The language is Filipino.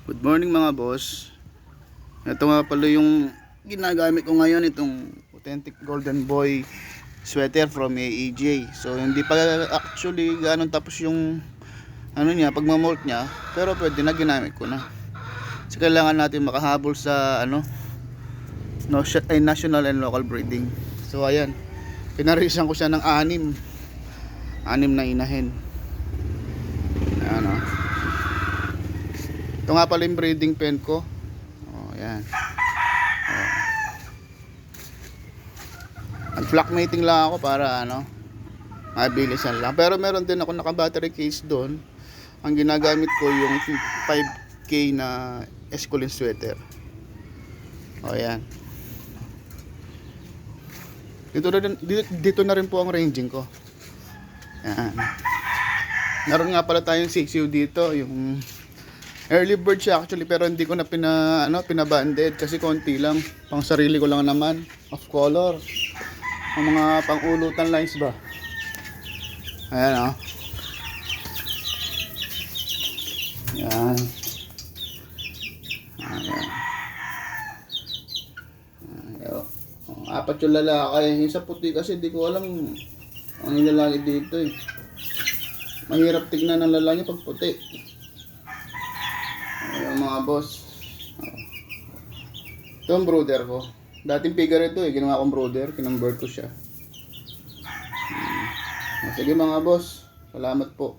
Good morning mga boss. Ito nga pala yung ginagamit ko ngayon, itong authentic golden boy sweater from AEJ. So hindi pa actually ganun tapos yung ano niya, pagmamold niya, pero pwede na, ginamit ko na. Kasi kailangan natin makahabol sa ano, no, national and local breeding. So ayan, pinarisan ko siya ng anim na inahin. Ayan o. Ito nga pala yung breeding pen ko. Oh, ayan. Oh. Nag-flock mating lang ako para ano, mabilisan lang. Pero meron din ako naka-battery case doon. Ang ginagamit ko yung 5K na Escolin sweater. Oh, ayan. Dito na rin po ang ranging ko. Ayan. Meron nga pala tayong 6U dito, yung early bird siya actually, pero hindi ko na pinabanded kasi konti lang, pang sarili ko lang naman, off color, ang mga pang-ulutan lines ba. Ayan o. Ayan. Ayan. Ayan. Apat yung lalaki. Yung sa puti kasi di ko alam ang lalaki dito eh. Mahirap tignan ng lalaki pag puti. Ayan mga boss. Ito ang brooder ko. Dating figure ito eh. Ginawa kong brooder. Kinonvert ko siya. Sige mga boss. Salamat po.